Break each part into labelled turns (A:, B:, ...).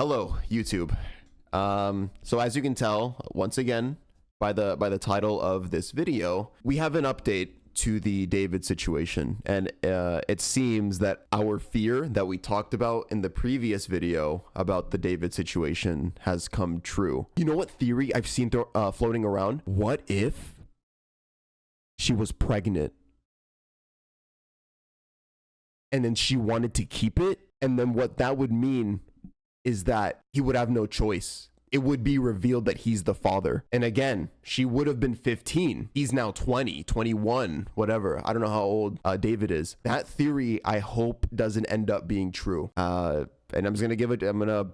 A: Hello, YouTube. So as you can tell, once again, by the title of this video, we have an update to the David situation, and it seems that our fear that we talked about in the previous video about the David situation has come true. You know what theory I've seen floating around? What if she was pregnant and then she wanted to keep it, and then what that would mean is that he would have no choice. It would be revealed that he's the father. And again, she would have been 15. He's now 20, 21, whatever. I don't know how old David is. That theory, I hope, doesn't end up being true. And I'm gonna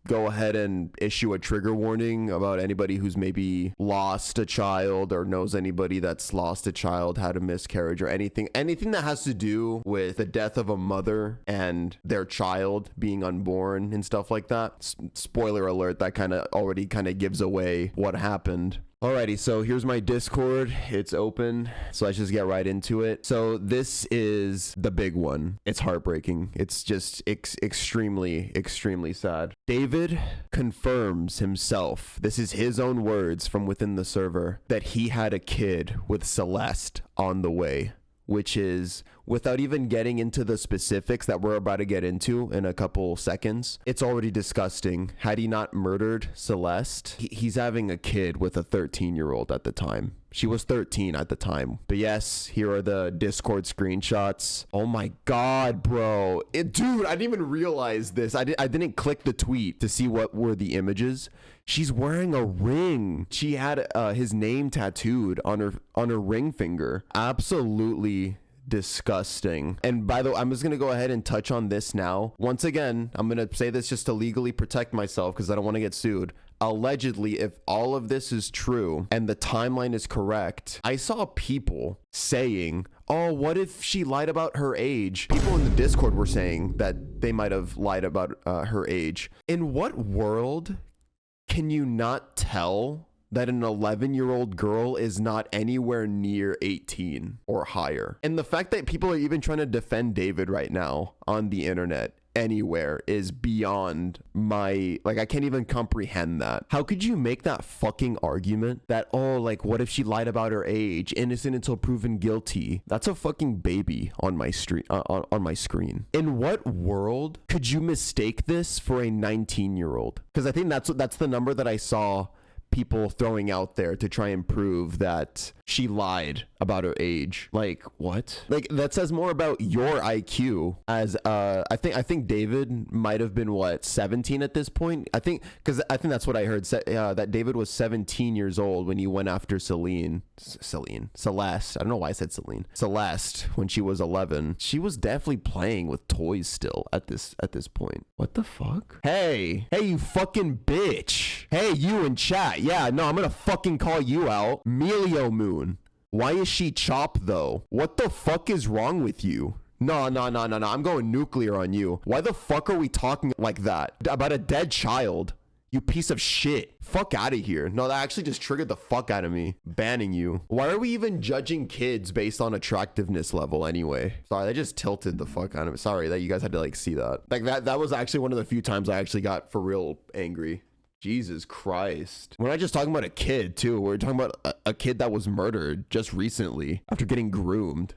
A: go ahead and issue a trigger warning about anybody who's maybe lost a child or knows anybody that's lost a child, had a miscarriage, or anything that has to do with the death of a mother and their child being unborn and stuff like that. Spoiler alert, that already gives away what happened. Alrighty, so here's my Discord. It's open, so let's just get right into it. So this is the big one. It's heartbreaking. It's just extremely sad. David confirms himself, this is his own words from within the server, that he had a kid with Celeste on the way, which is, without even getting into the specifics that we're about to get into in a couple seconds, it's already disgusting. Had he not murdered Celeste, he's having a kid with a 13-year-old at the time. She was 13 at the time. But yes, here are the Discord screenshots. Oh my God, bro. Dude, I didn't even realize this. I didn't click the tweet to see what were the images. She's wearing a ring. She had his name tattooed on her ring finger. Absolutely disgusting. And by the way, I'm just gonna go ahead and touch on this now. Once again, I'm gonna say this just to legally protect myself because I don't want to get sued. Allegedly, if all of this is true and the timeline is correct, I saw people saying, oh, what if she lied about her age? People in the Discord were saying that they might have lied about her age. In what world can you not tell that an 11-year-old girl is not anywhere near 18 or higher? And the fact that people are even trying to defend David right now on the internet anywhere is beyond my, I can't even comprehend that. How could you make that fucking argument that, oh, what if she lied about her age, innocent until proven guilty? That's a fucking baby on my street, on my screen. In what world could you mistake this for a 19-year-old? Because I think that's the number that I saw people throwing out there to try and prove that she lied about her age. What? That says more about your IQ as I think David might have been 17 at this point. I think that's what I heard, that David was 17 years old when he went after Celeste. I don't know why I said Celeste when she was 11. She was definitely playing with toys still at this point. What the fuck? Hey, you fucking bitch. Hey, you in chat. Yeah, no, I'm gonna fucking call you out. Melio Moon. Why is she Chop though? What the fuck is wrong with you? No. I'm going nuclear on you. Why the fuck are we talking like that about a dead child? You piece of shit. Fuck out of here. No, that actually just triggered the fuck out of me. Banning you. Why are we even judging kids based on attractiveness level anyway? Sorry, that just tilted the fuck out of me. Sorry that you guys had to see that. That was actually one of the few times I actually got for real angry. Jesus Christ. We're not just talking about a kid too. We're talking about a kid that was murdered just recently after getting groomed.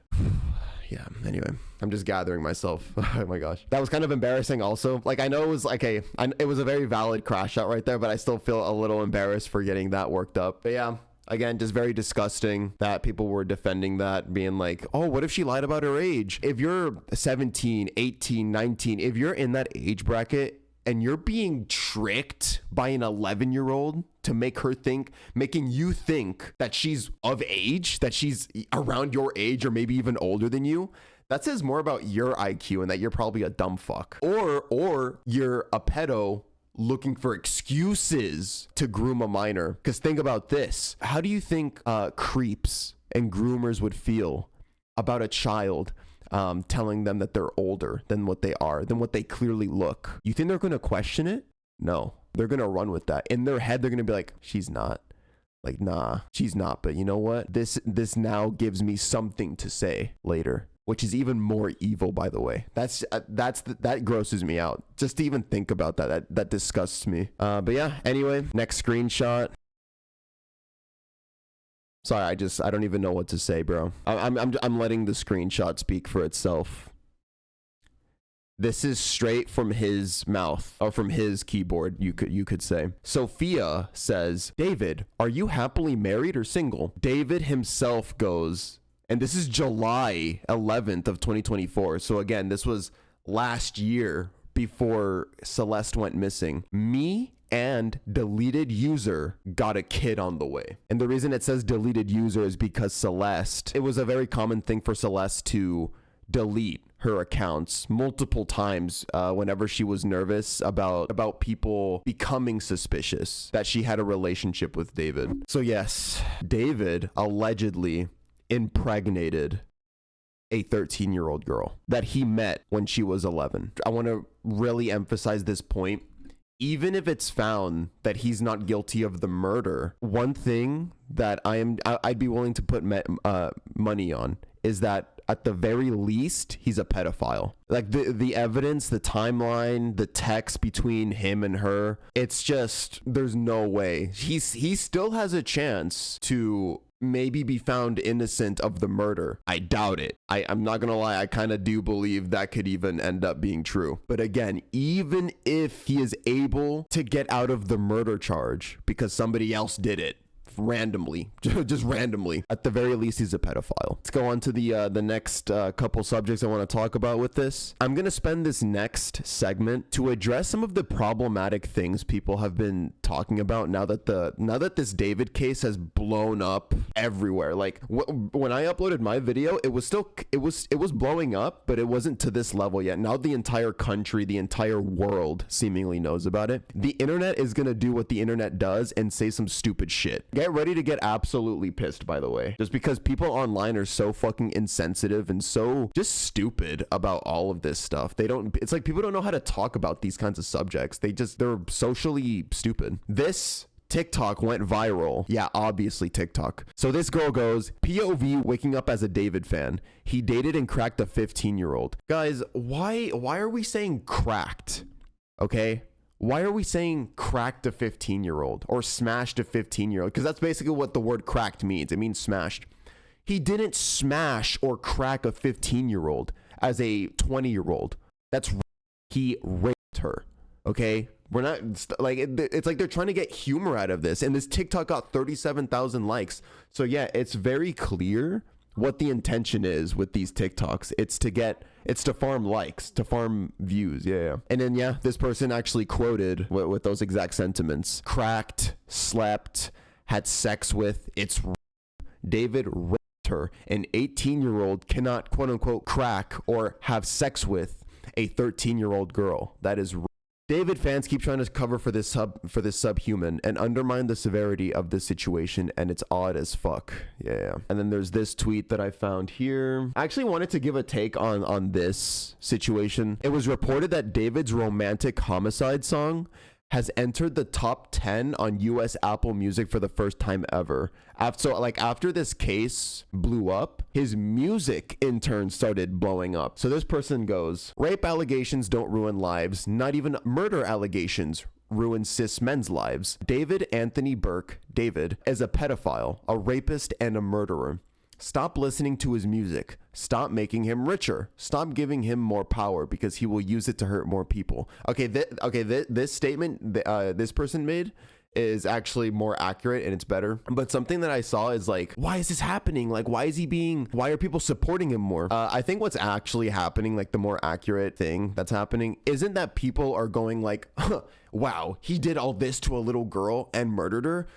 A: Yeah, anyway, I'm just gathering myself. Oh my gosh. That was kind of embarrassing also. I know it was it was a very valid crash out right there, but I still feel a little embarrassed for getting that worked up. But yeah, again, just very disgusting that people were defending that, being like, oh, what if she lied about her age? If you're 17, 18, 19, if you're in that age bracket, and you're being tricked by an 11-year-old to making you think that she's of age, that she's around your age or maybe even older than you, that says more about your IQ and that you're probably a dumb fuck. Or you're a pedo looking for excuses to groom a minor. Because think about this. How do you think creeps and groomers would feel about a child telling them that they're older than what they are, than what they clearly look? You think they're going to question it? No, they're going to run with that. In their head, they're going to be like, she's not. Nah, she's not. But you know what? This now gives me something to say later. which is even more evil, by the way. That grosses me out. Just to even think about that disgusts me. But yeah, anyway, next screenshot. Sorry, I don't even know what to say, bro. I'm letting the screenshot speak for itself. This is straight from his mouth, or from his keyboard, you could say. Sophia says, David, are you happily married or single? David himself goes, and this is July 11th of 2024. So again, this was last year before Celeste went missing. Me and deleted user got a kid on the way. And the reason it says deleted user is because Celeste, it was a very common thing for Celeste to delete her accounts multiple times whenever she was nervous about people becoming suspicious that she had a relationship with David. So yes, David allegedly impregnated a 13-year-old girl that he met when she was 11. I want to really emphasize this point. Even if it's found that he's not guilty of the murder, one thing that I'd be willing to put money on is that at the very least, he's a pedophile. Like the evidence, the timeline, the text between him and her, it's just, there's no way. He still has a chance to maybe be found innocent of the murder. I doubt it. I'm not gonna lie, I kind of do believe that could even end up being true. But again, even if he is able to get out of the murder charge because somebody else did it, randomly, just randomly, at the very least he's a pedophile. Let's go on to the next couple subjects I want to talk about with this. I'm gonna spend this next segment to address some of the problematic things people have been talking about now that this David case has blown up everywhere. Like when I uploaded my video, it was blowing up, but it wasn't to this level yet. Now the entire country, the entire world seemingly knows about it. The internet is gonna do what the internet does and say some stupid shit. Get ready to get absolutely pissed, by the way, just because people online are so fucking insensitive and so just stupid about all of this stuff. It's like people don't know how to talk about these kinds of subjects. They're socially stupid. This TikTok went viral. Yeah, obviously TikTok. So this girl goes, POV waking up as a David fan. He dated and cracked a 15-year-old. Guys, why are we saying cracked? Okay? Why are we saying cracked a 15-year-old or smashed a 15-year-old? Because that's basically what the word cracked means. It means smashed. He didn't smash or crack a 15-year-old as a 20-year-old. He raped her. Okay? We're not like, it's like they're trying to get humor out of this. And this TikTok got 37,000 likes. So yeah, it's very clear what the intention is with these TikToks. It's to farm likes, to farm views. Yeah. And then, yeah, this person actually quoted with those exact sentiments. Cracked, slept, had sex with, David raped her. An 18-year-old cannot, quote unquote, crack or have sex with a 13-year-old girl. That is David fans keep trying to cover for this subhuman and undermine the severity of this situation, and it's odd as fuck. Yeah. And then there's this tweet that I found here. I actually wanted to give a take on this situation. It was reported that David's romantic homicide song has entered the top 10 on US Apple Music for the first time ever. After this case blew up, his music in turn started blowing up. So this person goes, rape allegations don't ruin lives, not even murder allegations ruin cis men's lives. David Anthony Burke, David, is a pedophile, a rapist, and a murderer. Stop listening to his music. Stop making him richer. Stop giving him more power because he will use it to hurt more people. This statement this person made is actually more accurate and it's better. But something that I saw is like, why is this happening? Like, why are people supporting him more? I think what's actually happening, like the more accurate thing that's happening, isn't that people are going like, wow, he did all this to a little girl and murdered her.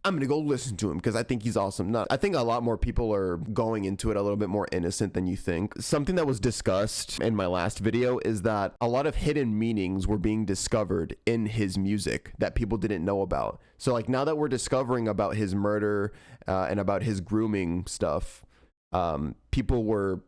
A: I'm gonna go listen to him because I think he's awesome. No, I think a lot more people are going into it a little bit more innocent than you think. Something that was discussed in my last video is that a lot of hidden meanings were being discovered in his music that people didn't know about. So like now that we're discovering about his murder and about his grooming stuff, people were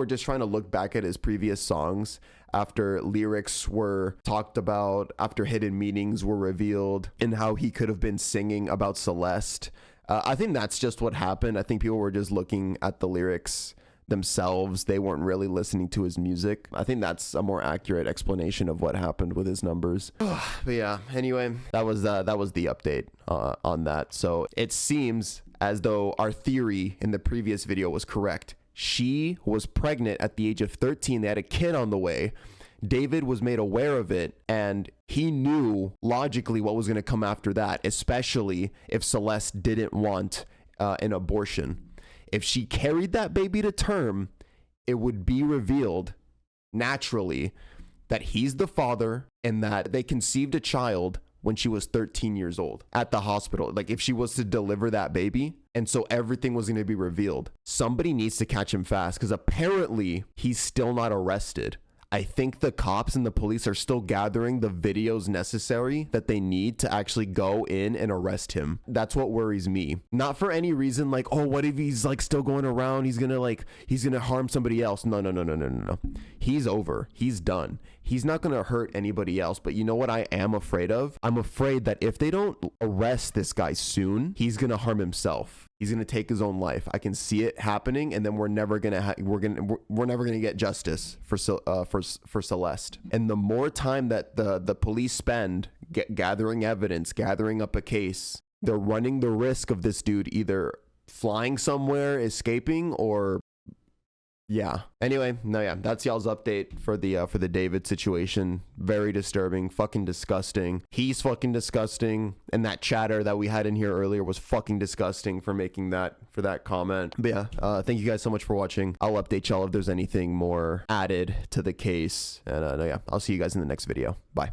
A: just trying to look back at his previous songs after lyrics were talked about, after hidden meanings were revealed, and how he could have been singing about Celeste. I think that's just what happened. I think people were just looking at the lyrics themselves. They weren't really listening to his music. I think that's a more accurate explanation of what happened with his numbers. But yeah, anyway, that was the update on that. So it seems as though our theory in the previous video was correct. She was pregnant at the age of 13. They had a kid on the way. David was made aware of it, and he knew logically what was going to come after that, especially if Celeste didn't want an abortion. If she carried that baby to term, it would be revealed naturally that he's the father and that they conceived a child when she was 13 years old at the hospital. Like if she was to deliver that baby. And so everything was going to be revealed. Somebody needs to catch him fast because apparently he's still not arrested. I think the cops and the police are still gathering the videos necessary that they need to actually go in and arrest him. That's what worries me. Not for any reason like, oh, what if he's like still going around? He's going to harm somebody else. No. He's over. He's done. He's not going to hurt anybody else. But you know what I am afraid of? I'm afraid that if they don't arrest this guy soon, he's going to harm himself. He's going to take his own life. I can see it happening, and then we're never going to get justice for Celeste. And the more time that the police spend gathering evidence, gathering up a case, they're running the risk of this dude either flying somewhere, escaping, or yeah. Anyway, that's y'all's update for the David situation. Very disturbing, fucking disgusting. He's fucking disgusting, and that chatter that we had in here earlier was fucking disgusting for making that comment. But yeah, thank you guys so much for watching. I'll update y'all if there's anything more added to the case, and I'll see you guys in the next video. Bye.